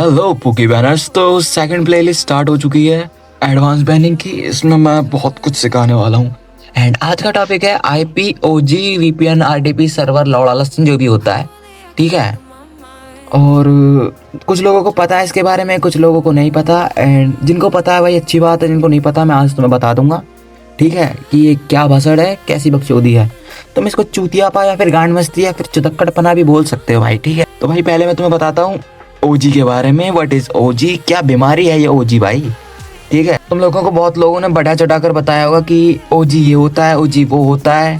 Hello poke banners. तो second playlist start हो चुकी है एडवांस बैनिंग की। इसमें मैं बहुत कुछ सिखाने वाला हूँ। एंड आज का टॉपिक है आईपी ओजी वीपीएन आरटीपी सर्वर लौड़ा लसन जो भी होता है, ठीक है। और कुछ लोगों को पता है इसके बारे में, कुछ लोगों को नहीं पता। एंड जिनको पता है भाई अच्छी बात है, जिनको नहीं पता मैं आज तुम्हें बता दूंगा, ठीक है, कि ये क्या भसड़ है, कैसी बकचोदी है। तुम इसको चूतियापा या फिर गांड मस्ती या फिर चुदक्कड़पना भी बोल सकते हो भाई, ठीक है। तो भाई पहले मैं तुम्हें बताता हूँ ओजी के बारे में। व्हाट इज ओजी, क्या बीमारी है ये ओजी भाई, ठीक है। तुम लोगों को बहुत लोगों ने बढ़ा चढ़ा कर बताया होगा कि ओजी ये होता है, ओजी वो होता है।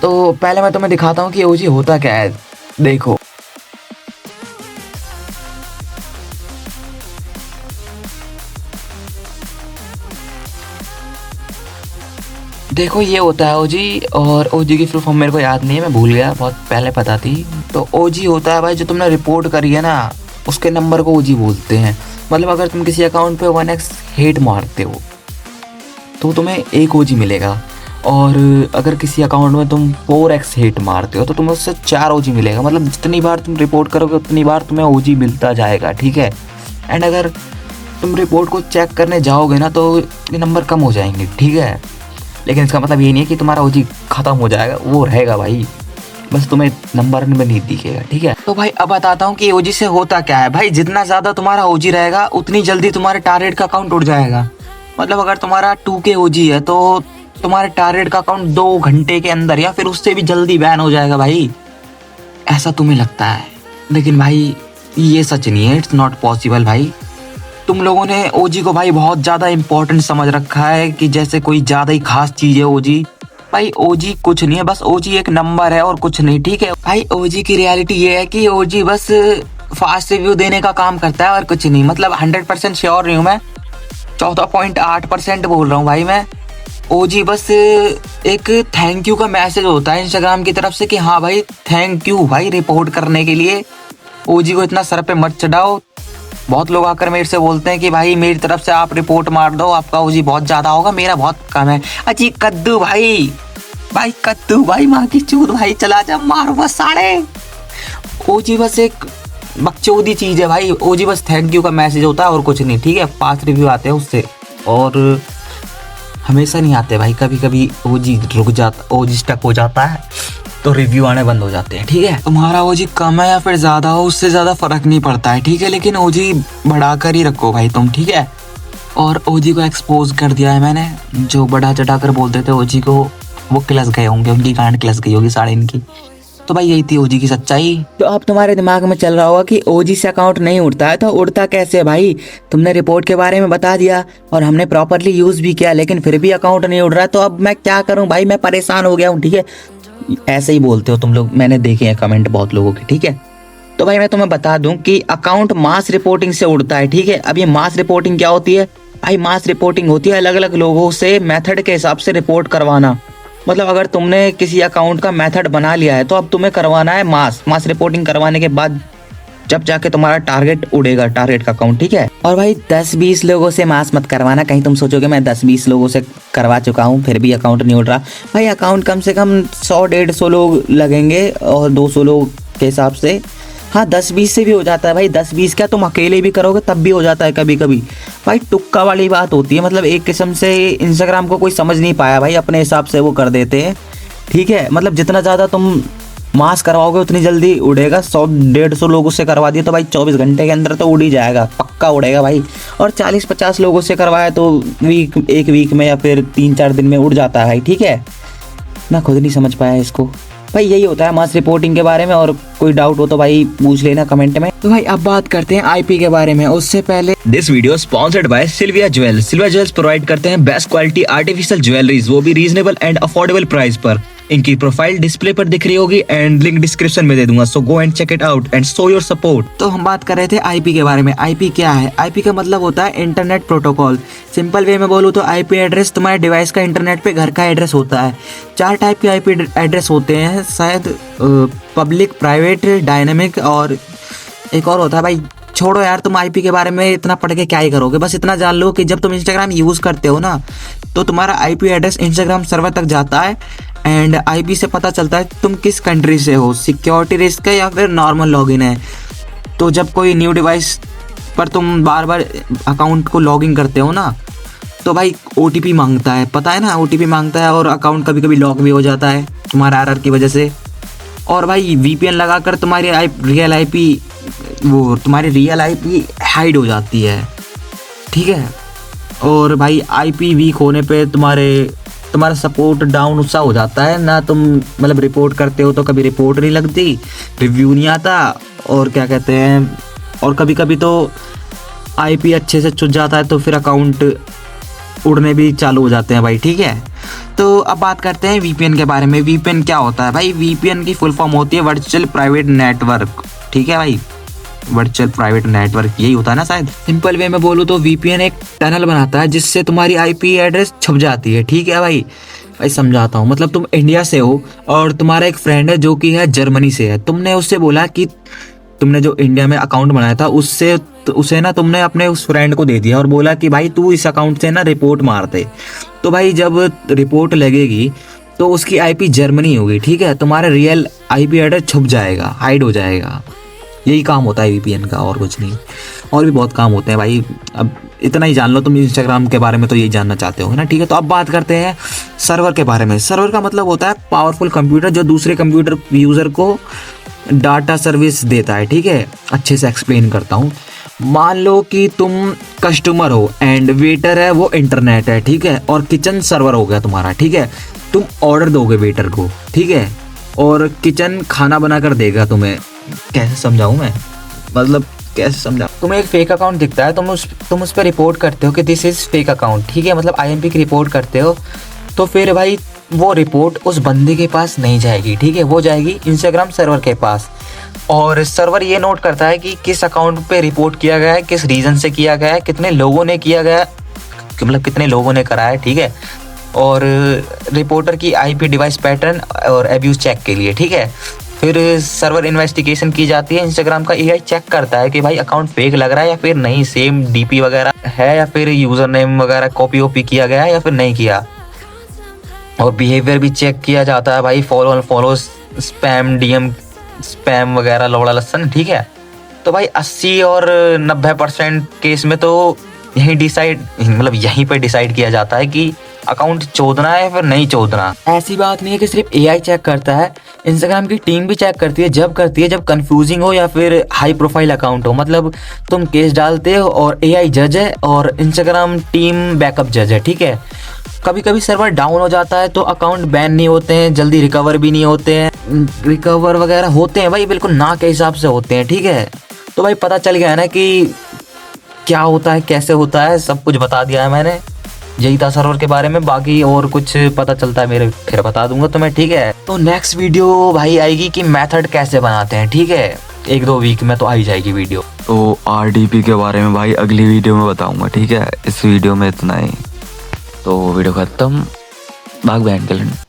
तो पहले मैं तुम्हें दिखाता हूँ कि ओजी होता क्या है। देखो देखो ये होता है ओजी। और ओजी की फुल फॉर्म मेरे को याद नहीं है, मैं भूल गया, बहुत पहले पता थी। तो ओजी होता है भाई जो तुमने रिपोर्ट करी है ना, उसके नंबर को ओजी बोलते हैं। मतलब अगर तुम किसी अकाउंट पे 1x हेट मारते हो तो तुम्हें एक ओजी मिलेगा। और अगर किसी अकाउंट में तुम 4x हेट मारते हो तो तुम्हें उससे 4 ओजी मिलेगा। मतलब जितनी बार तुम रिपोर्ट करोगे उतनी बार तुम्हें ओजी मिलता जाएगा, ठीक है। एंड अगर तुम रिपोर्ट को चेक करने जाओगे ना तो ये नंबर कम हो जाएंगे, ठीक है। लेकिन इसका मतलब ये नहीं है कि तुम्हारा ओजी खत्म हो जाएगा, वो रहेगा भाई, बस तुम्हें नंबर में नहीं दिखेगा, ठीक है। तो भाई अब बताता हूँ कि ओजी से होता क्या है। भाई जितना ज्यादा तुम्हारा ओजी रहेगा उतनी जल्दी तुम्हारे टारगेट का अकाउंट उड़ जाएगा। मतलब अगर तुम्हारा 2K ओजी है तो तुम्हारे टारगेट का अकाउंट 2 घंटे के अंदर या फिर उससे भी जल्दी बैन हो जाएगा भाई। ऐसा तुम्हें लगता है, लेकिन भाई ये सच नहीं है, इट्स नॉट पॉसिबल भाई। तुम लोगों ने ओजी को भाई बहुत ज्यादा इंपॉर्टेंट समझ रखा है कि जैसे कोई ज्यादा ही खास चीज है ओजी। भाई ओजी कुछ नहीं है, बस ओजी एक नंबर है और कुछ नहीं, ठीक है। भाई ओजी की रियलिटी ये है कि ओजी बस फास्ट रिव्यू देने का काम करता है और कुछ नहीं। मतलब 100% श्योर नहीं हूँ मैं, 14.8% बोल रहा हूँ भाई मैं। ओजी बस एक थैंक यू का मैसेज होता है इंस्टाग्राम की तरफ से कि हाँ भाई थैंक यू भाई रिपोर्ट करने के लिए। ओजी को इतना सर पे मत चढ़ाओ। बहुत लोग आकर मेरे से बोलते हैं कि भाई मेरी तरफ से आप रिपोर्ट मार दो, आपका ओजी बहुत ज्यादा होगा, मेरा बहुत कम है। अजी कद्दू भाई, भाई कद्दू भाई, माँ की चूत भाई, चला जा मारो बस साढ़े। ओजी बस एक बकचोदी चीज है भाई। ओजी बस थैंक यू का मैसेज होता है और कुछ नहीं, ठीक है। 5 रिव्यू आते हैं उससे और हमेशा नहीं आते भाई, कभी कभी ओजी रुक जाता, ओजी स्टक हो जाता है तो रिव्यू आने बंद हो जाते हैं, ठीक है। तुम्हारा ओजी कम है या फिर ज्यादा हो उससे ज्यादा फर्क नहीं पड़ता है, ठीक है। लेकिन ओजी बढ़ाकर ही रखो भाई तुम, ठीक है। और ओजी को एक्सपोज कर दिया है मैंने। जो बढ़ा चढ़ा कर बोलते थे ओजी को, वो किलस गए होंगे, उनकी गांड किलस गई होगी साढ़े इनकी। तो भाई यही थी ओजी की सच्चाई। तो अब तुम्हारे दिमाग में चल रहा होगा कि ओजी से अकाउंट नहीं उड़ता है, तो उड़ता कैसे भाई। तुमने रिपोर्ट के बारे में बता दिया और हमने प्रॉपरली यूज भी किया, लेकिन फिर भी अकाउंट नहीं उड़ रहा है। तो अब मैं क्या करूं भाई, मैं परेशान हो गया हूँ, ठीक है। ऐसे ही बोलते हो तुम लोग, मैंने देखे हैं कमेंट बहुत लोगों के, ठीक है। तो भाई मैं तुम्हें बता दूं कि अकाउंट मास रिपोर्टिंग से उड़ता है, ठीक है। अब ये मास रिपोर्टिंग क्या होती है भाई। मास रिपोर्टिंग होती है अलग अलग लोगों से मेथड के हिसाब से रिपोर्ट करवाना। मतलब अगर तुमने किसी अकाउंट का मेथड बना लिया है तो अब तुम्हें करवाना है मास रिपोर्टिंग करवाने के बाद जब जाके तुम्हारा टारगेट उड़ेगा, टारगेट का अकाउंट, ठीक है। और भाई 10-20 लोगों से मास मत करवाना। कहीं तुम सोचोगे मैं 10-20 लोगों से करवा चुका हूँ फिर भी अकाउंट नहीं उड़ रहा। भाई अकाउंट कम से कम 100-150 लोग लगेंगे और 200 लोग के हिसाब से। हाँ 10-20 से भी हो जाता है भाई। 10-20 क्या तुम अकेले भी करोगे तब भी हो जाता है कभी कभी। भाई तुक्का वाली बात होती है। मतलब एक किस्म से इंस्टाग्राम को कोई समझ नहीं पाया भाई, अपने हिसाब से वो कर देते हैं, ठीक है। मतलब जितना ज़्यादा तुम मास करवाओगे उतनी जल्दी उड़ेगा। 100-150 लोगों से करवा दिया तो भाई 24 घंटे के अंदर तो उड़ ही जाएगा, पक्का उड़ेगा भाई। और 40-50 लोगों से करवाया तो एक वीक में या फिर 3-4 दिन में उड़ जाता है भाई, ठीक है। मैं खुद नहीं समझ पाया इसको भाई। यही होता है मास रिपोर्टिंग के बारे में। और कोई डाउट हो तो भाई पूछ लेना कमेंट में। तो भाई अब बात करते हैं आईपी के बारे में। उससे पहले this video sponsored by Sylvia Jewels. Sylvia Jewels provide करते हैं बेस्ट क्वालिटी आर्टिफिशियल ज्वेलरीज, वो भी रीजनेबल एंड अफोर्डेबल प्राइस पर। इनकी प्रोफाइल डिस्प्ले पर दिख रही होगी एंड लिंक डिस्क्रिप्शन में दे दूंगा, so go and check it out and show your support. तो हम बात कर रहे थे आईपी के बारे में। आईपी क्या है? आईपी का मतलब होता है इंटरनेट प्रोटोकॉल। सिंपल वे में बोलूँ तो आईपी एड्रेस तुम्हारे डिवाइस का इंटरनेट पे घर का एड्रेस होता है। 4 टाइप के आईपी एड्रेस होते हैं शायद, पब्लिक, प्राइवेट, डायनेमिक और एक और होता है भाई। छोड़ो यार, तुम आईपी के बारे में इतना पढ़ के क्या ही करोगे। बस इतना जान लो कि जब तुम इंस्टाग्राम यूज़ करते हो ना तो तुम्हारा आईपी एड्रेस इंस्टाग्राम सर्वर तक जाता है एंड आईपी से पता चलता है तुम किस कंट्री से हो, सिक्योरिटी रिस्क है या फिर नॉर्मल लॉगिन है। तो जब कोई न्यू डिवाइस पर तुम बार बार अकाउंट को लॉगिन करते हो ना, तो भाई OTP मांगता है, पता है ना, OTP मांगता है और अकाउंट कभी कभी लॉक भी हो जाता है तुम्हारा एरर की वजह से। और भाई VPN लगाकर तुम्हारी रियल IP हाइड हो जाती है, ठीक है। और भाई IP वीक होने पे तुम्हारा सपोर्ट डाउन सा हो जाता है ना, तुम मतलब रिपोर्ट करते हो तो कभी रिपोर्ट नहीं लगती, रिव्यू नहीं आता, और क्या कहते हैं, और कभी कभी तो IP अच्छे से चुन जाता है तो फिर अकाउंट उड़ने भी चालू हो जाते हैं भाई, ठीक है। तो अब बात करते हैं VPN के बारे में। VPN क्या होता है भाई? VPN की फुल फॉर्म होती है वर्चुअल प्राइवेट नेटवर्क, ठीक है भाई, वर्चुअल प्राइवेट नेटवर्क यही होता है ना शायद। सिंपल वे में बोलूँ तो VPN एक टनल बनाता है जिससे तुम्हारी IP एड्रेस छुप जाती है, ठीक है भाई समझाता हूँ। मतलब तुम इंडिया से हो और तुम्हारा एक फ्रेंड है जो कि है जर्मनी से है, तुमने उससे बोला कि तुमने जो इंडिया में अकाउंट बनाया था उसे ना तुमने अपने उस फ्रेंड को दे दिया और बोला कि भाई तू इस अकाउंट से ना रिपोर्ट मार दे। तो भाई जब रिपोर्ट लगेगी तो उसकी IP जर्मनी होगी, ठीक है, तुम्हारा रियल IP एड्रेस छुप जाएगा, हाइड हो जाएगा। यही काम होता है VPN का, और कुछ नहीं। और भी बहुत काम होते हैं भाई, अब इतना ही जान लो तुम इंस्टाग्राम के बारे में, तो यही जानना चाहते हो ना, ठीक है। तो अब बात करते हैं सर्वर के बारे में। सर्वर का मतलब होता है पावरफुल कंप्यूटर जो दूसरे कंप्यूटर यूज़र को डाटा सर्विस देता है, ठीक है। अच्छे से एक्सप्लेन करता हूँ। मान लो कि तुम कस्टमर हो एंड वेटर है वो इंटरनेट है, ठीक है, और किचन सर्वर हो गया तुम्हारा, ठीक है। तुम ऑर्डर दोगे वेटर को, ठीक है, और किचन खाना बना कर देगा तुम्हें। कैसे समझाऊँ मैं, मतलब कैसे समझाऊँ? तुम्हें एक फेक अकाउंट दिखता है, तुम उस पर रिपोर्ट करते हो कि दिस इज़ फेक अकाउंट, ठीक है, मतलब IMP की रिपोर्ट करते हो। तो फिर भाई वो रिपोर्ट उस बंदे के पास नहीं जाएगी, ठीक है, वो जाएगी इंस्टाग्राम सर्वर के पास। और सर्वर ये नोट करता है कि किस अकाउंट पे रिपोर्ट किया गया है, किस रीज़न से किया गया है, कितने लोगों ने किया गया है, मतलब कितने लोगों ने करा है, ठीक है। और रिपोर्टर की IP डिवाइस पैटर्न और एब्यूज़ चेक के लिए, ठीक है। फिर सर्वर इन्वेस्टिगेशन की जाती है, इंस्टाग्राम का AI चेक करता है कि भाई अकाउंट फेक लग रहा है या फिर नहीं, सेम DP वगैरह है या फिर यूज़र नेम वगैरह कॉपी किया गया है या फिर नहीं किया। और बिहेवियर भी चेक किया जाता है भाई, फॉलो स्पैम DM स्पैम वगैरह लौड़ा लस्सन, ठीक है। तो भाई 80 और 90% केस में तो यहीं पे डिसाइड किया जाता है कि अकाउंट चोदना है फिर नहीं चोदना। ऐसी बात नहीं है कि सिर्फ AI चेक करता है, इंस्टाग्राम की टीम भी चेक करती है जब कंफ्यूजिंग हो या फिर हाई प्रोफाइल अकाउंट हो। मतलब तुम केस डालते हो और AI जज है और इंस्टाग्राम टीम बैकअप जज है, ठीक है। कभी कभी सर्वर डाउन हो जाता है तो अकाउंट बैन नहीं होते हैं, जल्दी रिकवर भी नहीं होते हैं, रिकवर वगैरह होते हैं भाई बिल्कुल ना के हिसाब से होते हैं, ठीक है। तो भाई पता चल गया है ना कि क्या होता है, कैसे होता है, सब कुछ बता दिया है मैंने। यही था सर्वर के बारे में, बाकी और कुछ पता चलता है मेरे फिर बता दूंगा तुम्हें, ठीक है। तो नेक्स्ट वीडियो भाई आएगी कि मेथड कैसे बनाते हैं, ठीक है, 1-2 वीक में तो आ ही जाएगी वीडियो। तो RDP के बारे में भाई अगली वीडियो में बताऊंगा, ठीक है। इस वीडियो में इतना ही, तो वीडियो खत्म, भाग बैंड के लिए।